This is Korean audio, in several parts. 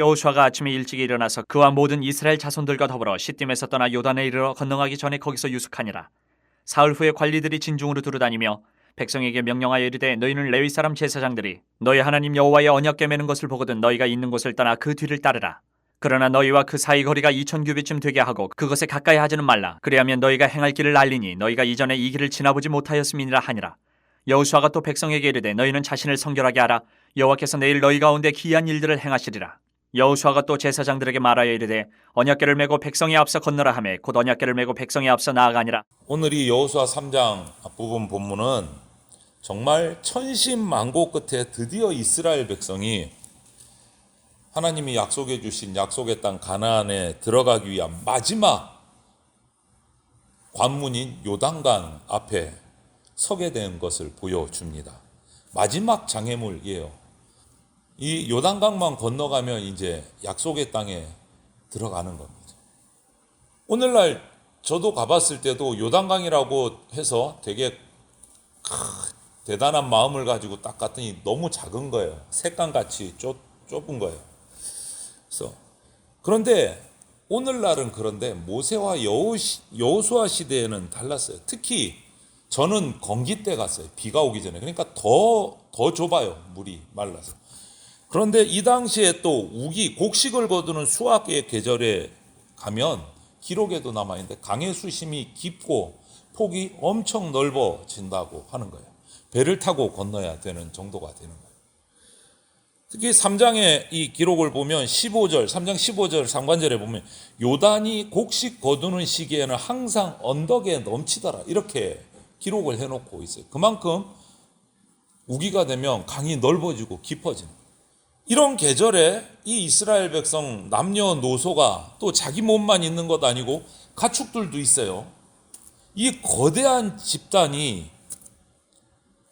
여호수아가 아침에 일찍 일어나서 그와 모든 이스라엘 자손들과 더불어 시딤에서 떠나 요단에 이르러 건너가기 전에 거기서 유숙하니라. 사흘 후에 관리들이 진중으로 두루다니며 백성에게 명령하여 이르되 너희는 레위 사람 제사장들이 너희 하나님 여호와의 언약궤 매는 것을 보거든 너희가 있는 곳을 떠나 그 뒤를 따르라. 그러나 너희와 그 사이 거리가 2000규빗쯤 되게 하고 그것에 가까이 하지는 말라. 그리하면 너희가 행할 길을 알리니 너희가 이전에 이 길을 지나보지 못하였음이니라 하니라. 여호수아가 또 백성에게 이르되 너희는 자신을 성결하게 하라. 여호와께서 내일 너희 가운데 기이한 일들을 행하시리라. 여호수아가 또 제사장들에게 말하여 이르되 언약궤를 메고 백성에 앞서 건너라 하매 곧 언약궤를 메고 백성에 앞서 나아가니라. 오늘 이 여호수아 3장 앞부분 본문은 정말 천신만고 끝에 드디어 이스라엘 백성이 하나님이 약속해 주신 약속의 땅 가나안에 들어가기 위한 마지막 관문인 요단강 앞에 서게 된 것을 보여줍니다. 마지막 장애물이에요. 이 요단강만 건너가면 이제 약속의 땅에 들어가는 겁니다. 오늘날 저도 가봤을 때도 요단강이라고 해서 되게 대단한 마음을 가지고 딱 갔더니 너무 작은 거예요. 색강같이 좁은 거예요. 그런데 오늘날은 그런데 모세와 여호수아 시대에는 달랐어요. 특히 저는 건기 때 갔어요. 비가 오기 전에. 그러니까 더 좁아요. 물이 말라서. 그런데 이 당시에 또 우기 곡식을 거두는 수확의 계절에 가면 기록에도 남아있는데 강의 수심이 깊고 폭이 엄청 넓어진다고 하는 거예요. 배를 타고 건너야 되는 정도가 되는 거예요. 특히 3장의 이 기록을 보면 3장 15절 상관절에 보면 요단이 곡식 거두는 시기에는 항상 언덕에 넘치더라 이렇게 기록을 해놓고 있어요. 그만큼 우기가 되면 강이 넓어지고 깊어지는 거예요. 이런 계절에 이 이스라엘 백성 남녀노소가 또 자기 몸만 있는 것 아니고 가축들도 있어요. 이 거대한 집단이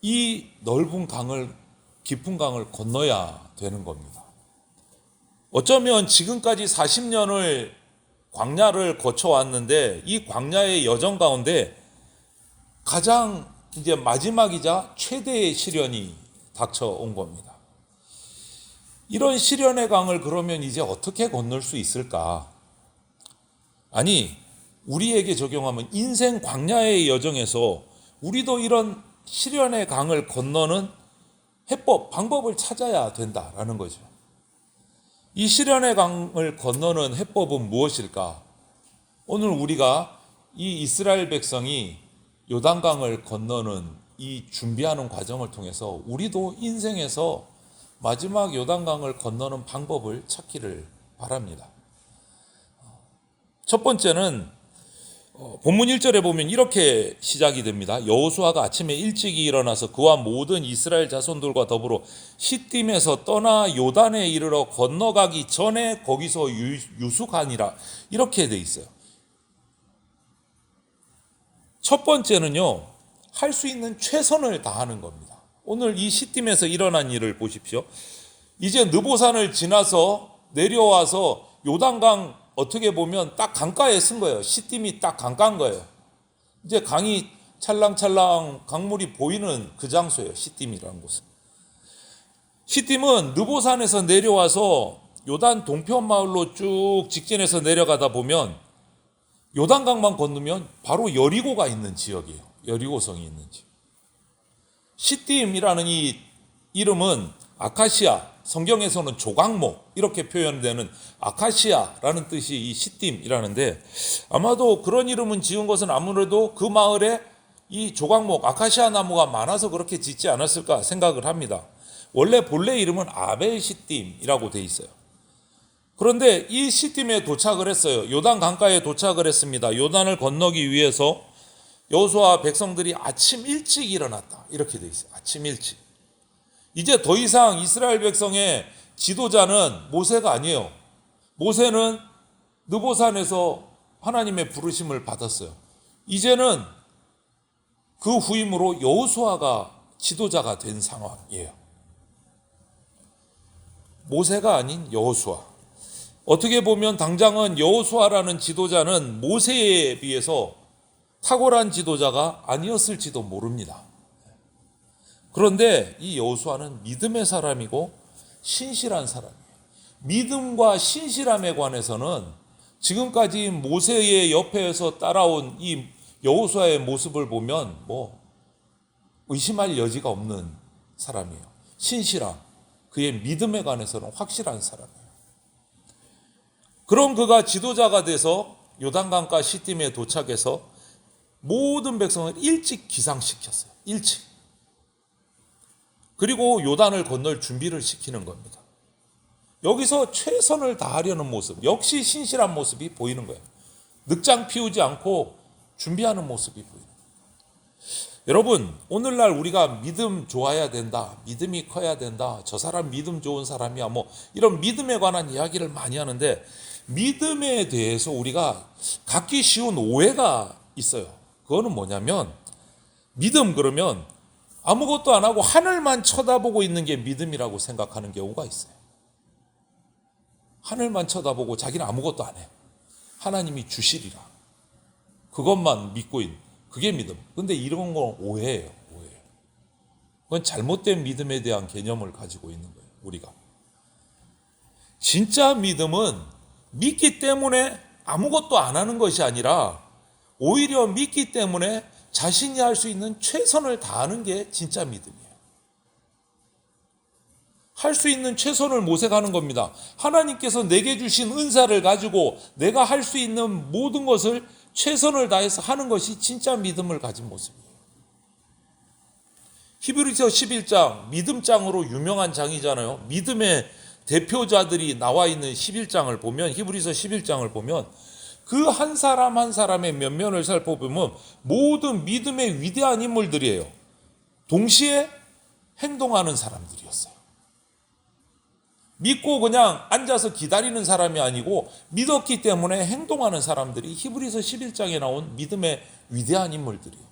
이 넓은 강을 깊은 강을 건너야 되는 겁니다. 어쩌면 지금까지 40년을 광야를 거쳐왔는데 이 광야의 여정 가운데 가장 이제 마지막이자 최대의 시련이 닥쳐온 겁니다. 이런 시련의 강을 그러면 이제 어떻게 건널 수 있을까? 아니, 우리에게 적용하면 인생 광야의 여정에서 우리도 이런 시련의 강을 건너는 해법, 방법을 찾아야 된다라는 거죠. 이 시련의 강을 건너는 해법은 무엇일까? 오늘 우리가 이 이스라엘 백성이 요단강을 건너는 이 준비하는 과정을 통해서 우리도 인생에서 마지막 요단강을 건너는 방법을 찾기를 바랍니다. 첫 번째는 본문 1절에 보면 이렇게 시작이 됩니다. 여호수아가 아침에 일찍 일어나서 그와 모든 이스라엘 자손들과 더불어 시딤에서 떠나 요단에 이르러 건너가기 전에 거기서 유숙하니라 이렇게 돼 있어요. 첫 번째는요, 할 수 있는 최선을 다하는 겁니다. 오늘 이 시딤에서 일어난 일을 보십시오. 이제 느보산을 지나서 내려와서 요단강 어떻게 보면 딱 강가에 쓴 거예요. 시딤이 딱 강가인 거예요. 이제 강이 찰랑찰랑 강물이 보이는 그 장소예요. 시딤이라는 곳은. 시딤은 느보산에서 내려와서 요단 동편 마을로 쭉 직진해서 내려가다 보면 요단강만 건너면 바로 여리고가 있는 지역이에요. 여리고성이 있는 지역. 시딤이라는 이 이름은 아카시아, 성경에서는 조각목 이렇게 표현되는 아카시아라는 뜻이 이 시딤이라는데 아마도 그런 이름은 지은 것은 아무래도 그 마을에 이 조각목 아카시아 나무가 많아서 그렇게 짓지 않았을까 생각을 합니다. 원래 본래 이름은 아벨 시딤이라고 돼 있어요. 그런데 이 시딤에 도착을 했어요. 요단 강가에 도착을 했습니다. 요단을 건너기 위해서 여호수아 백성들이 아침 일찍 일어났다 이렇게 돼 있어요. 아침 일찍. 이제 더 이상 이스라엘 백성의 지도자는 모세가 아니에요. 모세는 느보산에서 하나님의 부르심을 받았어요. 이제는 그 후임으로 여호수아가 지도자가 된 상황이에요. 모세가 아닌 여호수아. 어떻게 보면 당장은 여호수아라는 지도자는 모세에 비해서 탁월한 지도자가 아니었을지도 모릅니다. 그런데 이 여호수아는 믿음의 사람이고 신실한 사람이에요. 믿음과 신실함에 관해서는 지금까지 모세의 옆에서 따라온 이 여호수아의 모습을 보면 의심할 여지가 없는 사람이에요. 신실함, 그의 믿음에 관해서는 확실한 사람이에요. 그런 그가 지도자가 돼서 요단강가 시딤에 도착해서 모든 백성을 일찍 기상시켰어요. 일찍. 그리고 요단을 건널 준비를 시키는 겁니다. 여기서 최선을 다하려는 모습, 역시 신실한 모습이 보이는 거예요. 늑장 피우지 않고 준비하는 모습이 보이는 거예요. 여러분, 오늘날 우리가 믿음 좋아야 된다, 믿음이 커야 된다, 저 사람 믿음 좋은 사람이야, 이런 믿음에 관한 이야기를 많이 하는데, 믿음에 대해서 우리가 갖기 쉬운 오해가 있어요. 그거는 뭐냐면, 믿음 그러면 아무것도 안 하고 하늘만 쳐다보고 있는 게 믿음이라고 생각하는 경우가 있어요. 하늘만 쳐다보고 자기는 아무것도 안 해. 하나님이 주시리라. 그것만 믿고 있는, 그게 믿음. 근데 이런 건 오해예요. 오해. 그건 잘못된 믿음에 대한 개념을 가지고 있는 거예요. 우리가. 진짜 믿음은 믿기 때문에 아무것도 안 하는 것이 아니라 오히려 믿기 때문에 자신이 할 수 있는 최선을 다하는 게 진짜 믿음이에요. 할 수 있는 최선을 모색하는 겁니다. 하나님께서 내게 주신 은사를 가지고 내가 할 수 있는 모든 것을 최선을 다해서 하는 것이 진짜 믿음을 가진 모습이에요. 히브리서 11장, 믿음장으로 유명한 장이잖아요. 믿음의 대표자들이 나와 있는 11장을 보면, 히브리서 11장을 보면 그 한 사람 한 사람의 면면을 살펴보면 모든 믿음의 위대한 인물들이에요. 동시에 행동하는 사람들이었어요. 믿고 그냥 앉아서 기다리는 사람이 아니고 믿었기 때문에 행동하는 사람들이 히브리서 11장에 나온 믿음의 위대한 인물들이에요.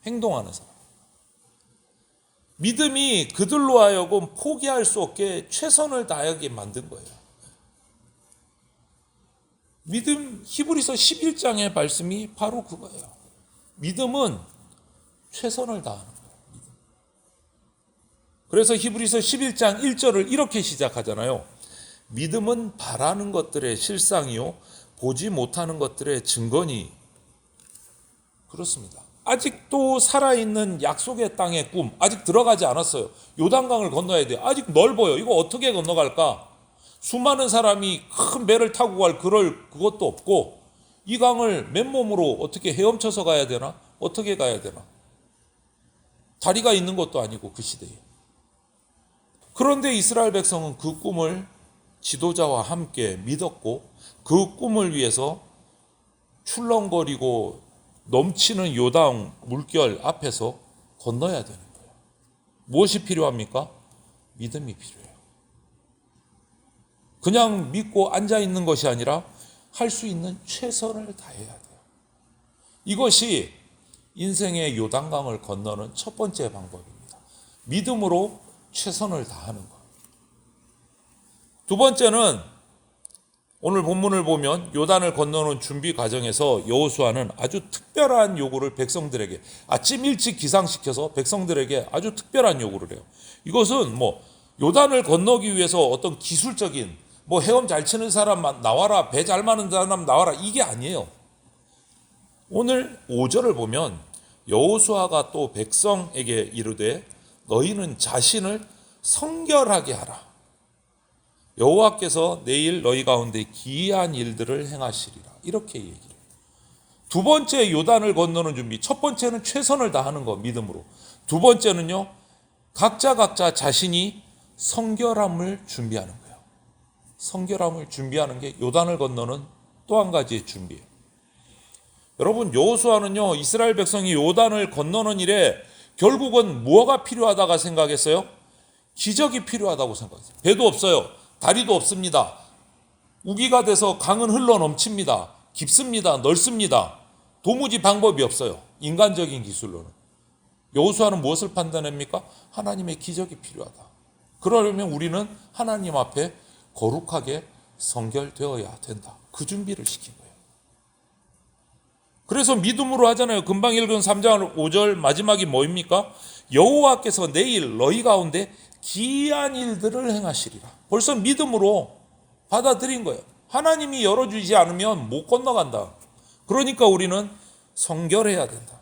행동하는 사람. 믿음이 그들로 하여금 포기할 수 없게 최선을 다하게 만든 거예요. 믿음, 히브리서 11장의 말씀이 바로 그거예요. 믿음은 최선을 다하는 거예요. 그래서 히브리서 11장 1절을 이렇게 시작하잖아요. 믿음은 바라는 것들의 실상이요 보지 못하는 것들의 증거니. 그렇습니다. 아직도 살아있는 약속의 땅의 꿈, 아직 들어가지 않았어요. 요단강을 건너야 돼요. 아직 넓어요. 이거 어떻게 건너갈까? 수많은 사람이 큰 배를 타고 갈 그것도 없고, 이 강을 맨몸으로 어떻게 헤엄쳐서 가야 되나? 어떻게 가야 되나? 다리가 있는 것도 아니고 그 시대에. 그런데 이스라엘 백성은 그 꿈을 지도자와 함께 믿었고 그 꿈을 위해서 출렁거리고 넘치는 요단 물결 앞에서 건너야 되는 거예요. 무엇이 필요합니까? 믿음이 필요해요. 그냥 믿고 앉아 있는 것이 아니라 할 수 있는 최선을 다해야 돼요. 이것이 인생의 요단강을 건너는 첫 번째 방법입니다. 믿음으로 최선을 다하는 것. 두 번째는 오늘 본문을 보면 요단을 건너는 준비 과정에서 여호수아는 아주 특별한 요구를 백성들에게, 아침 일찍 기상시켜서 백성들에게 아주 특별한 요구를 해요. 이것은 요단을 건너기 위해서 어떤 기술적인 헤엄 잘 치는 사람 나와라, 배 잘 마는 사람 나와라, 이게 아니에요. 오늘 5절을 보면 여호수아가 또 백성에게 이르되 너희는 자신을 성결하게 하라. 여호와께서 내일 너희 가운데 기이한 일들을 행하시리라. 이렇게 얘기를 해요. 두 번째 요단을 건너는 준비. 첫 번째는 최선을 다하는 거, 믿음으로. 두 번째는요, 각자 자신이 성결함을 준비하는 거예요. 성결함을 준비하는 게 요단을 건너는 또 한 가지의 준비예요. 여러분, 여호수아는요, 이스라엘 백성이 요단을 건너는 일에 결국은 무엇가 필요하다가 생각했어요? 기적이 필요하다고 생각했어요. 배도 없어요. 다리도 없습니다. 우기가 돼서 강은 흘러 넘칩니다. 깊습니다. 넓습니다. 도무지 방법이 없어요. 인간적인 기술로는. 여호수아는 무엇을 판단합니까? 하나님의 기적이 필요하다. 그러려면 우리는 하나님 앞에 거룩하게 성결되어야 된다. 그 준비를 시킨 거예요. 그래서 믿음으로 하잖아요. 금방 읽은 3장 5절 마지막이 뭐입니까? 여호와께서 내일 너희 가운데 기이한 일들을 행하시리라. 벌써 믿음으로 받아들인 거예요. 하나님이 열어주지 않으면 못 건너간다. 그러니까 우리는 성결해야 된다.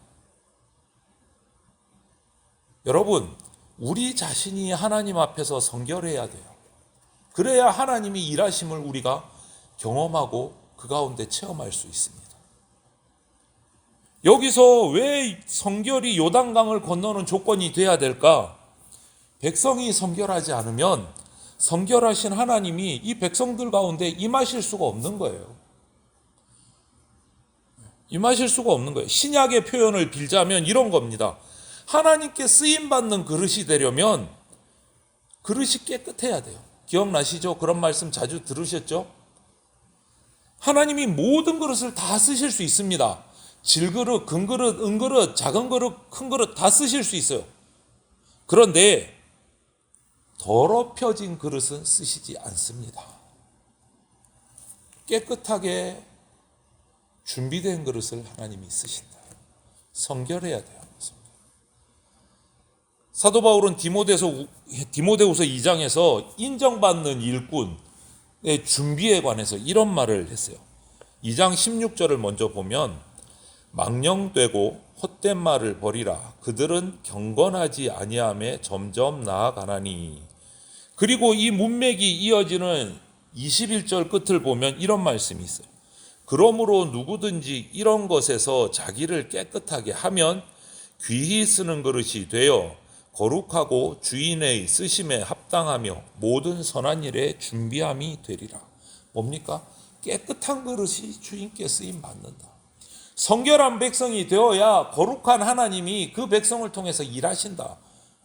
여러분, 우리 자신이 하나님 앞에서 성결해야 돼요. 그래야 하나님이 일하심을 우리가 경험하고 그 가운데 체험할 수 있습니다. 여기서 왜 성결이 요단강을 건너는 조건이 돼야 될까? 백성이 성결하지 않으면 성결하신 하나님이 이 백성들 가운데 임하실 수가 없는 거예요. 임하실 수가 없는 거예요. 신약의 표현을 빌자면 이런 겁니다. 하나님께 쓰임받는 그릇이 되려면 그릇이 깨끗해야 돼요. 기억나시죠? 그런 말씀 자주 들으셨죠? 하나님이 모든 그릇을 다 쓰실 수 있습니다. 질그릇, 금그릇, 은그릇, 작은 그릇, 큰 그릇 다 쓰실 수 있어요. 그런데 더럽혀진 그릇은 쓰시지 않습니다. 깨끗하게 준비된 그릇을 하나님이 쓰신다. 성결해야 돼요. 사도 바울은 디모데후서 2장에서 인정받는 일꾼의 준비에 관해서 이런 말을 했어요. 2장 16절을 먼저 보면 망령되고 헛된 말을 버리라. 그들은 경건하지 아니함에 점점 나아가나니. 그리고 이 문맥이 이어지는 21절 끝을 보면 이런 말씀이 있어요. 그러므로 누구든지 이런 것에서 자기를 깨끗하게 하면 귀히 쓰는 그릇이 되어 거룩하고 주인의 쓰심에 합당하며 모든 선한 일에 준비함이 되리라. 뭡니까? 깨끗한 그릇이 주인께 쓰임 받는다. 성결한 백성이 되어야 거룩한 하나님이 그 백성을 통해서 일하신다.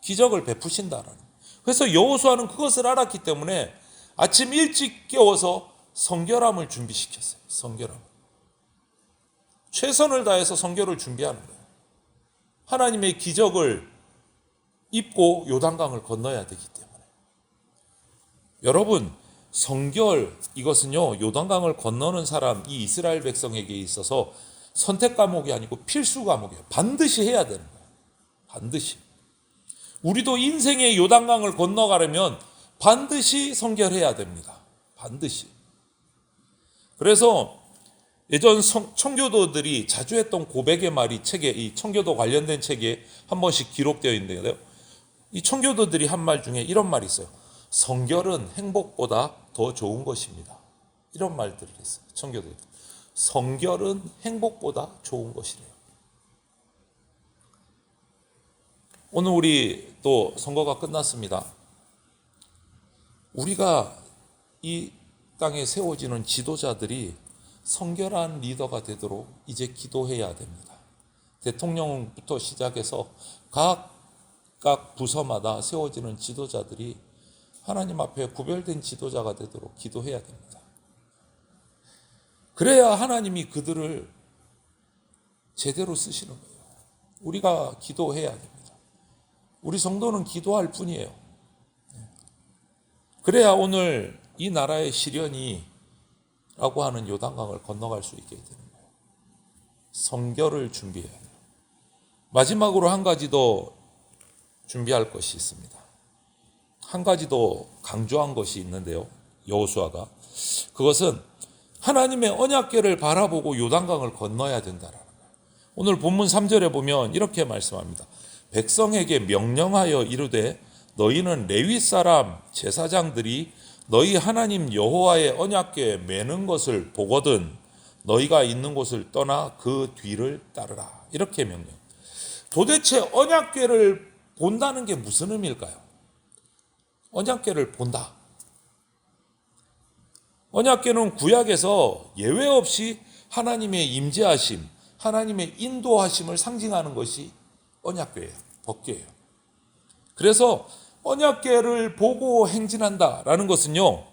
기적을 베푸신다라는. 그래서 여호수아는 그것을 알았기 때문에 아침 일찍 깨워서 성결함을 준비시켰어요. 성결함. 최선을 다해서 성결을 준비하는 거예요. 하나님의 기적을 입고 요단강을 건너야 되기 때문에. 여러분, 성결 이것은요, 요단강을 건너는 사람, 이 이스라엘 백성에게 있어서 선택 과목이 아니고 필수 과목이에요. 반드시 해야 되는 거예요. 반드시. 우리도 인생의 요단강을 건너가려면 반드시 성결해야 됩니다. 반드시. 그래서 예전 청교도들이 자주 했던 고백의 말이 책에, 이 청교도 관련된 책에 한 번씩 기록되어 있는데요. 이 청교도들이 한 말 중에 이런 말이 있어요. 성결은 행복보다 더 좋은 것입니다. 이런 말들을 했어요. 청교도들. 성결은 행복보다 좋은 것이래요. 오늘 우리 또 선거가 끝났습니다. 우리가 이 땅에 세워지는 지도자들이 성결한 리더가 되도록 이제 기도해야 됩니다. 대통령부터 시작해서 각각 부서마다 세워지는 지도자들이 하나님 앞에 구별된 지도자가 되도록 기도해야 됩니다. 그래야 하나님이 그들을 제대로 쓰시는 거예요. 우리가 기도해야 됩니다. 우리 성도는 기도할 뿐이에요. 그래야 오늘 이 나라의 시련이 라고 하는 요단강을 건너갈 수 있게 되는 거예요. 성결을 준비해야 돼요. 마지막으로 한 가지 더 준비할 것이 있습니다. 한 가지 더 강조한 것이 있는데요. 여호수아가 그것은 하나님의 언약궤를 바라보고 요단강을 건너야 된다라는 거예요. 오늘 본문 3절에 보면 이렇게 말씀합니다. 백성에게 명령하여 이르되 너희는 레위 사람 제사장들이 너희 하나님 여호와의 언약궤에 매는 것을 보거든 너희가 있는 곳을 떠나 그 뒤를 따르라. 이렇게 명령. 도대체 언약궤를 본다는 게 무슨 의미일까요? 언약궤를 본다. 언약궤는 구약에서 예외 없이 하나님의 임재하심, 하나님의 인도하심을 상징하는 것이 언약궤예요. 법궤예요. 그래서 언약궤를 보고 행진한다라는 것은요,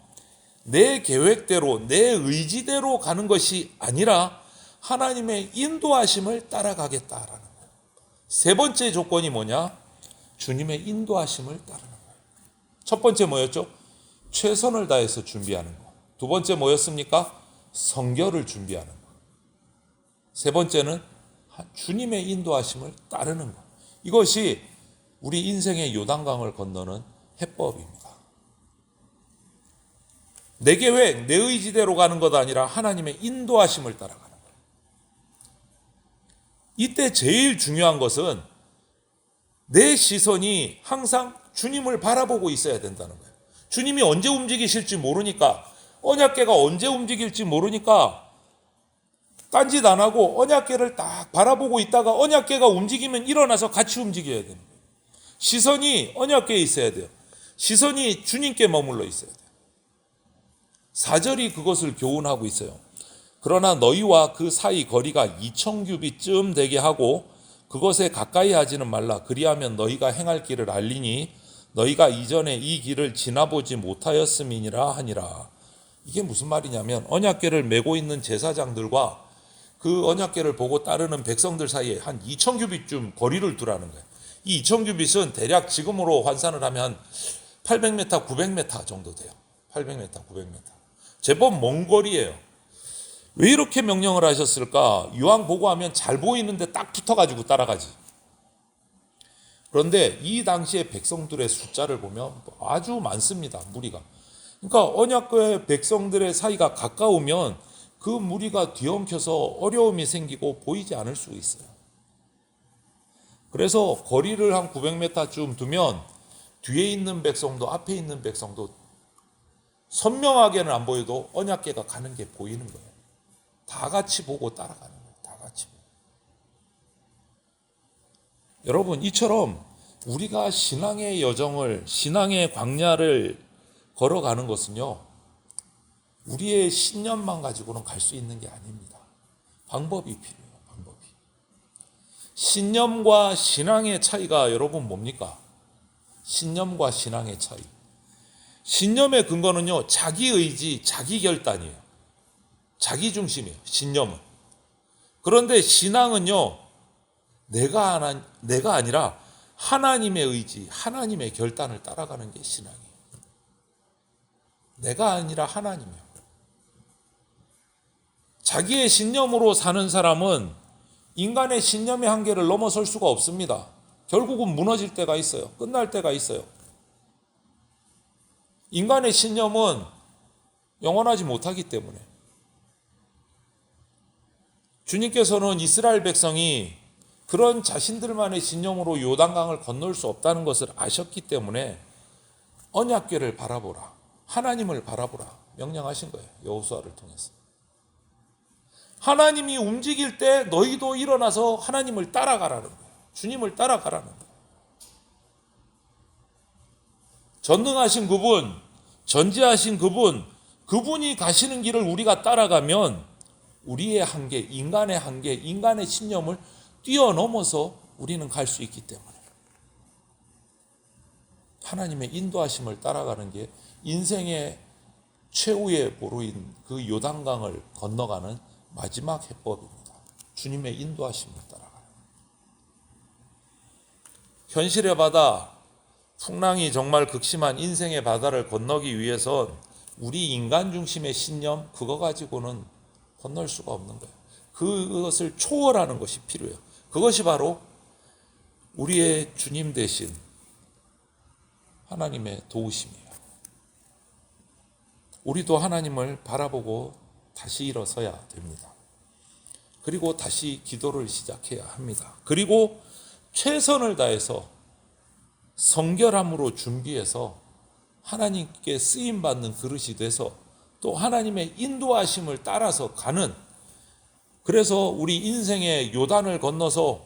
내 계획대로, 내 의지대로 가는 것이 아니라 하나님의 인도하심을 따라가겠다라는 거예요. 세 번째 조건이 뭐냐? 주님의 인도하심을 따르는 거예요. 첫 번째 뭐였죠? 최선을 다해서 준비하는 거. 두 번째 뭐였습니까? 성결을 준비하는 거. 세 번째는 주님의 인도하심을 따르는 거. 이것이 우리 인생의 요단강을 건너는 해법입니다. 내 계획, 내 의지대로 가는 것 아니라 하나님의 인도하심을 따라가는 거예요. 이때 제일 중요한 것은 내 시선이 항상 주님을 바라보고 있어야 된다는 거예요. 주님이 언제 움직이실지 모르니까, 언약궤가 언제 움직일지 모르니까 딴짓 안 하고 언약궤를 딱 바라보고 있다가 언약궤가 움직이면 일어나서 같이 움직여야 되는 거예요. 시선이 언약궤에 있어야 돼요. 시선이 주님께 머물러 있어야 돼요. 4절이 그것을 교훈하고 있어요. 그러나 너희와 그 사이 거리가 2000규빗쯤 되게 하고 그것에 가까이 하지는 말라. 그리하면 너희가 행할 길을 알리니 너희가 이전에 이 길을 지나보지 못하였음이니라 하니라. 이게 무슨 말이냐면 언약궤를 메고 있는 제사장들과 그 언약궤를 보고 따르는 백성들 사이에 한 2000규빗쯤 거리를 두라는 거예요. 이 2000규빗은 대략 지금으로 환산을 하면 800m, 900m 정도 돼요. 800m, 900m. 제법 먼 거리예요. 왜 이렇게 명령을 하셨을까? 이왕 보고 하면 잘 보이는데 딱 붙어가지고 따라가지. 그런데 이 당시에 백성들의 숫자를 보면 아주 많습니다. 무리가. 그러니까 언약궤 백성들의 사이가 가까우면 그 무리가 뒤엉켜서 어려움이 생기고 보이지 않을 수 있어요. 그래서 거리를 한 900m쯤 두면 뒤에 있는 백성도 앞에 있는 백성도 선명하게는 안 보여도 언약궤가 가는 게 보이는 거예요. 다 같이 보고 따라가는 거예요. 다 같이 보고. 여러분, 이처럼 우리가 신앙의 여정을, 신앙의 광야를 걸어가는 것은요, 우리의 신념만 가지고는 갈 수 있는 게 아닙니다. 방법이 필요해요. 방법이. 신념과 신앙의 차이가 여러분 뭡니까? 신념과 신앙의 차이. 신념의 근거는요, 자기 의지, 자기 결단이에요. 자기 중심이에요. 신념은. 그런데 신앙은요, 내가 아니라 하나님의 의지, 하나님의 결단을 따라가는 게 신앙이에요. 내가 아니라 하나님이에요. 자기의 신념으로 사는 사람은 인간의 신념의 한계를 넘어설 수가 없습니다. 결국은 무너질 때가 있어요. 끝날 때가 있어요. 인간의 신념은 영원하지 못하기 때문에. 주님께서는 이스라엘 백성이 그런 자신들만의 신념으로 요단강을 건널 수 없다는 것을 아셨기 때문에 언약궤를 바라보라, 하나님을 바라보라 명령하신 거예요. 여호수아를 통해서. 하나님이 움직일 때 너희도 일어나서 하나님을 따라가라는 거예요. 주님을 따라가라는 거예요. 전능하신 그분, 전지하신 그분, 그분이 가시는 길을 우리가 따라가면 우리의 한계, 인간의 신념을 뛰어넘어서 우리는 갈 수 있기 때문에 하나님의 인도하심을 따라가는 게 인생의 최후의 보루인 그 요단강을 건너가는 마지막 해법입니다. 주님의 인도하심을 따라가요. 현실의 바다, 풍랑이 정말 극심한 인생의 바다를 건너기 위해선 우리 인간 중심의 신념, 그거 가지고는 건널 수가 없는 거예요. 그것을 초월하는 것이 필요해요. 그것이 바로 우리의 주님 대신 하나님의 도우심이에요. 우리도 하나님을 바라보고 다시 일어서야 됩니다. 그리고 다시 기도를 시작해야 합니다. 그리고 최선을 다해서 성결함으로 준비해서 하나님께 쓰임받는 그릇이 돼서 또 하나님의 인도하심을 따라서 가는, 그래서 우리 인생의 요단을 건너서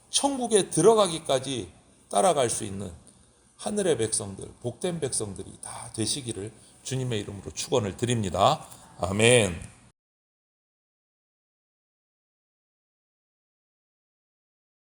천국에 들어가기까지 따라갈 수 있는 하늘의 백성들, 복된 백성들이 다 되시기를 주님의 이름으로 축원을 드립니다. 아멘.